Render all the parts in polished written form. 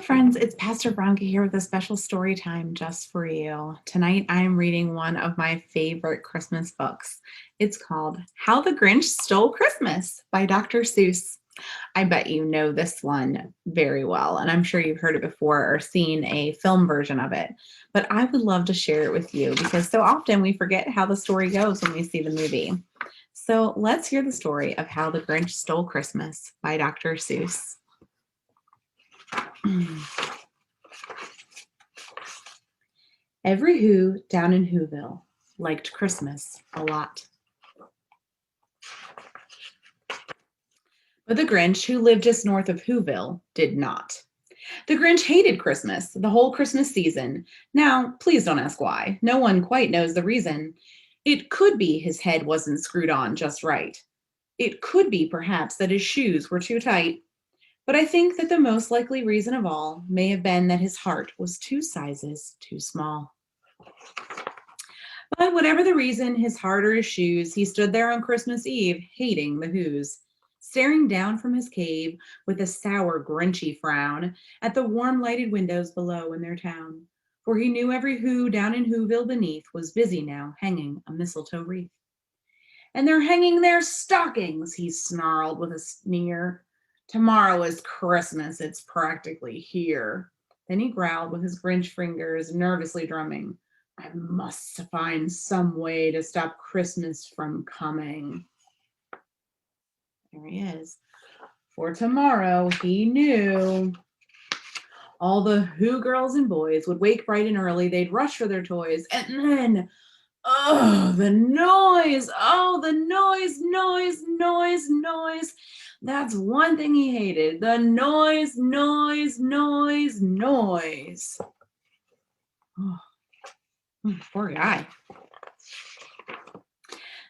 friends, it's Pastor Veronica here with a special story time just for you. Tonight I am reading one of my favorite Christmas books. It's called How the Grinch Stole Christmas by Dr. Seuss. I bet you know this one very well, and I'm sure you've heard it before or seen a film version of it. But I would love to share it with you because so often we forget how the story goes when we see the movie. So let's hear the story of How the Grinch Stole Christmas by Dr. Seuss. Every Who down in Whoville liked Christmas a lot. But the Grinch, who lived just north of Whoville, did not. The Grinch hated Christmas, the whole Christmas season. Now, please don't ask why. No one quite knows the reason. It could be his head wasn't screwed on just right. It could be, perhaps, that his shoes were too tight. But I think that the most likely reason of all may have been that his heart was 2 sizes too small. But whatever the reason, his heart or his shoes, he stood there on Christmas Eve, hating the Whos, staring down from his cave with a sour, grinchy frown at the warm lighted windows below in their town. For he knew every Who down in Whoville beneath was busy now hanging a mistletoe wreath. And they're hanging their stockings, he snarled with a sneer. Tomorrow is Christmas, it's practically here. Then he growled with his Grinch fingers nervously drumming. I must find some way to stop Christmas from coming. There he is. For tomorrow, he knew. All the Who girls and boys would wake bright and early. They'd rush for their toys. And then, oh, the noise. Oh, the noise, noise, noise, noise. That's one thing he hated. The noise, noise, noise, noise. Oh, poor guy.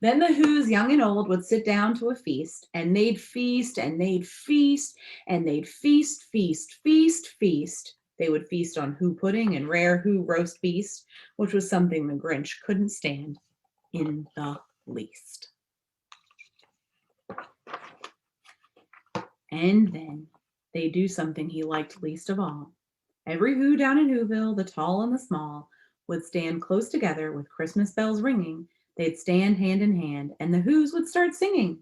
Then the Whos, young and old, would sit down to a feast, and they'd feast, and they'd feast, and they'd feast, feast, feast, feast. They would feast on Who pudding and rare Who roast beast, which was something the Grinch couldn't stand in the least. And then they'd do something he liked least of all. Every Who down in Whoville, the tall and the small, would stand close together with Christmas bells ringing. They'd stand hand in hand, and the Whos would start singing.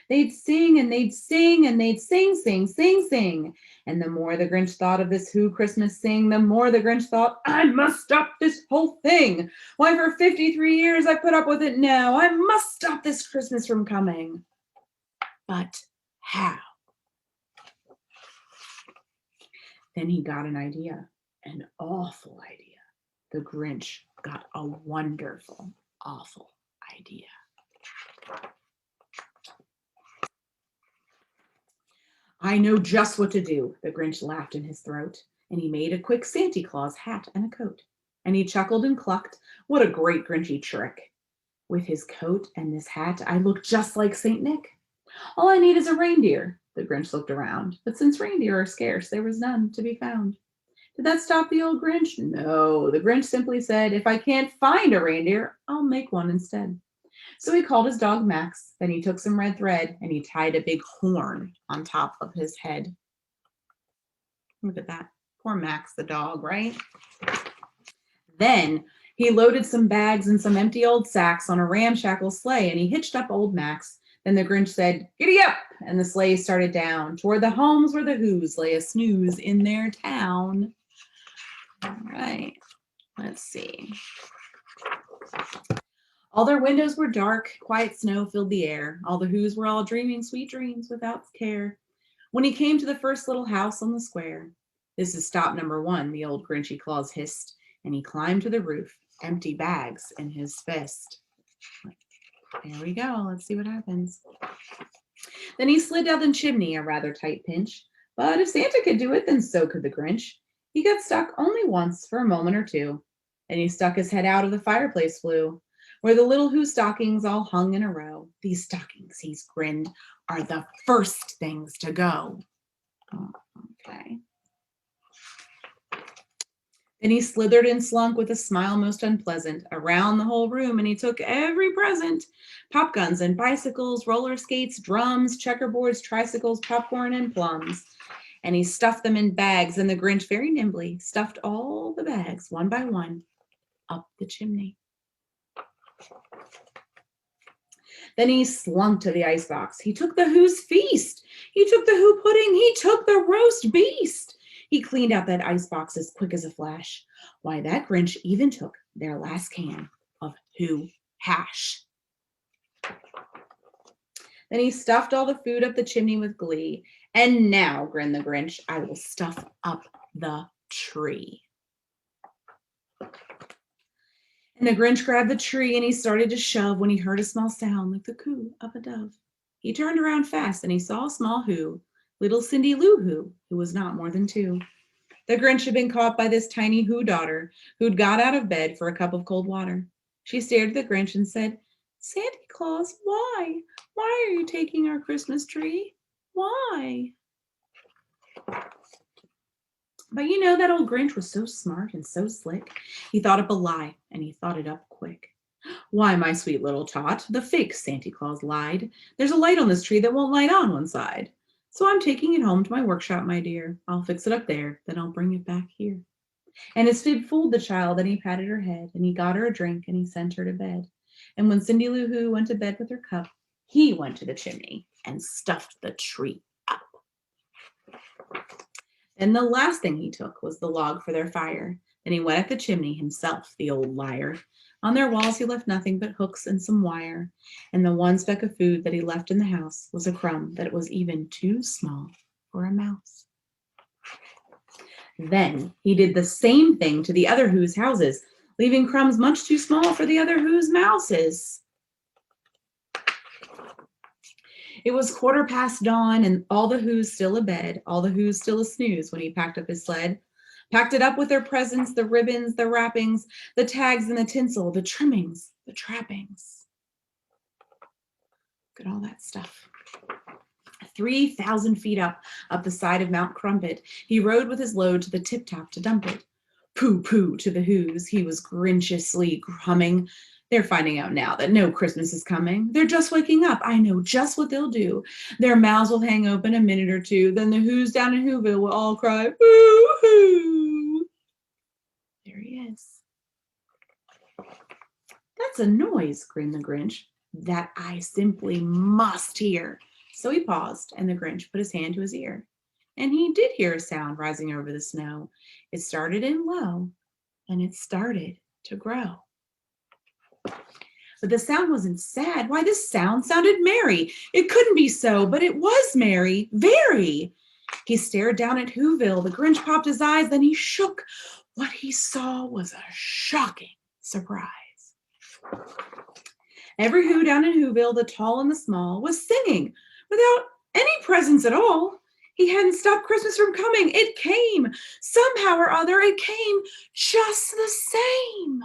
They'd sing and they'd sing and they'd sing, sing, sing, sing. And the more the Grinch thought of this Who Christmas sing, the more the Grinch thought, I must stop this whole thing. Why, for 53 years I put up with it now. I must stop this Christmas from coming. But how? Then he got an idea, an awful idea. The Grinch got a wonderful, awful idea. I know just what to do, the Grinch laughed in his throat, and he made a quick Santa Claus hat and a coat. And he chuckled and clucked, what a great Grinchy trick. With his coat and this hat, I look just like Saint Nick. All I need is a reindeer. The Grinch looked around, but since reindeer are scarce, there was none to be found. Did that stop the old Grinch? No, the Grinch simply said, if I can't find a reindeer, I'll make one instead. So he called his dog Max, then he took some red thread and he tied a big horn on top of his head. Look at that. Poor Max the dog, right? Then he loaded some bags and some empty old sacks on a ramshackle sleigh and he hitched up old Max. Then the Grinch said, giddy up, and the sleigh started down toward the homes where the Whos lay a snooze in their town. All right, let's see. All their windows were dark, quiet snow filled the air. All the Whos were all dreaming sweet dreams without care. When he came to the first little house on the square, this is stop number 1, the old Grinchy Claus hissed, and he climbed to the roof, empty bags in his fist. There we go. Let's see what happens. Then he slid down the chimney, a rather tight pinch. But if Santa could do it, then so could the Grinch. He got stuck only once for a moment or two. Then he stuck his head out of the fireplace flue, where the little Who stockings all hung in a row. These stockings, he's grinned, are the first things to go. Oh, okay. Then he slithered and slunk with a smile most unpleasant around the whole room, and he took every present, pop guns and bicycles, roller skates, drums, checkerboards, tricycles, popcorn, and plums. and he stuffed them in bags, and the Grinch very nimbly stuffed all the bags, one by one, up the chimney. Then he slunk to the icebox. He took the Who's feast. He took the Who pudding. He took the roast beast. He cleaned out that icebox as quick as a flash. Why, that Grinch even took their last can of Who hash. Then he stuffed all the food up the chimney with glee. And now, grinned the Grinch, I will stuff up the tree. And the Grinch grabbed the tree and he started to shove when he heard a small sound like the coo of a dove. He turned around fast and he saw a small Who, little Cindy Lou who was not more than 2. The Grinch had been caught by this tiny Who daughter who'd got out of bed for a cup of cold water. She stared at the Grinch and said, Santa Claus, why? Why are you taking our Christmas tree? Why? But you know, that old Grinch was so smart and so slick. He thought up a lie, and he thought it up quick. Why, my sweet little tot, the fake Santa Claus lied. There's a light on this tree that won't light on one side. So I'm taking it home to my workshop, my dear. I'll fix it up there, then I'll bring it back here. And his fib fooled the child, and he patted her head, and he got her a drink, and he sent her to bed. And when Cindy Lou Who went to bed with her cup, he went to the chimney and stuffed the tree up. And the last thing he took was the log for their fire. Then he went up the chimney himself, the old liar. On their walls he left nothing but hooks and some wire. And the one speck of food that he left in the house was a crumb that was even too small for a mouse. Then he did the same thing to the other Who's houses, leaving crumbs much too small for the other Who's mouses. It was 1/4 dawn, and all the Who's still abed, all the Who's still a snooze when he packed up his sled. Packed it up with their presents, the ribbons, the wrappings, the tags and the tinsel, the trimmings, the trappings. Look at all that stuff. 3,000 feet up the side of Mount Crumpet, he rode with his load to the tip-top to dump it. Pooh, pooh to the Who's, he was grinchiously humming. They're finding out now that no Christmas is coming. They're just waking up. I know just what they'll do. Their mouths will hang open a minute or two. Then the Who's down in Whoville will all cry, boo-hoo. There he is. That's a noise, grinned the Grinch, that I simply must hear. So he paused, and the Grinch put his hand to his ear. And he did hear a sound rising over the snow. It started in low, and it started to grow. But the sound wasn't sad. Why, this sound sounded merry. It couldn't be so, but it was merry, very. He stared down at Whoville. The Grinch popped his eyes, then he shook. What he saw was a shocking surprise. Every Who down in Whoville, the tall and the small, was singing without any presents at all. He hadn't stopped Christmas from coming. It came. Somehow or other, it came just the same.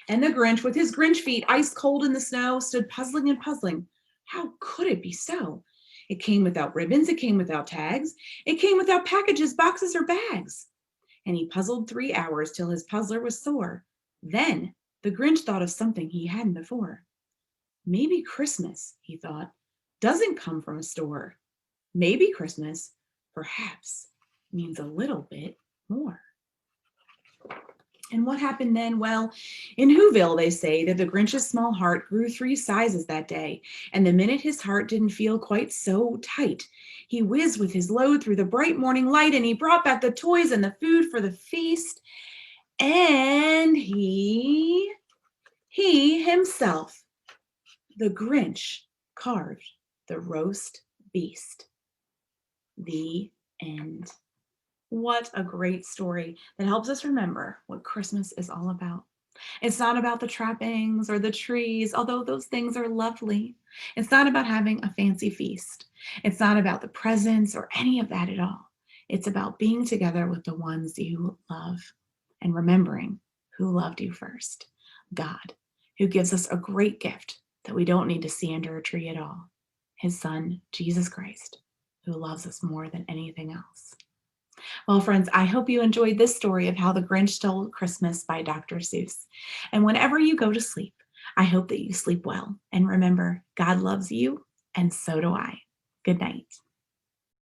And the Grinch, with his Grinch feet ice cold in the snow, stood puzzling and puzzling. How could it be so? It came without ribbons. It came without tags. It came without packages, boxes, or bags. And he puzzled 3 hours till his puzzler was sore. Then the Grinch thought of something he hadn't before. Maybe Christmas, he thought, doesn't come from a store. Maybe Christmas, perhaps, means a little bit more. And what happened then? Well, in Whoville, they say that the Grinch's small heart grew 3 sizes that day. And the minute his heart didn't feel quite so tight, he whizzed with his load through the bright morning light, and he brought back the toys and the food for the feast. And he himself, the Grinch, carved the roast beast. The end. What a great story that helps us remember what Christmas is all about. It's not about the trappings or the trees, although those things are lovely. It's not about having a fancy feast. It's not about the presents or any of that at all. It's about being together with the ones you love and remembering who loved you first. God, who gives us a great gift that we don't need to see under a tree at all. His Son, Jesus Christ, who loves us more than anything else. Well, friends, I hope you enjoyed this story of How the Grinch Stole Christmas by Dr. Seuss. And whenever you go to sleep, I hope that you sleep well. And remember, God loves you, and so do I. Good night.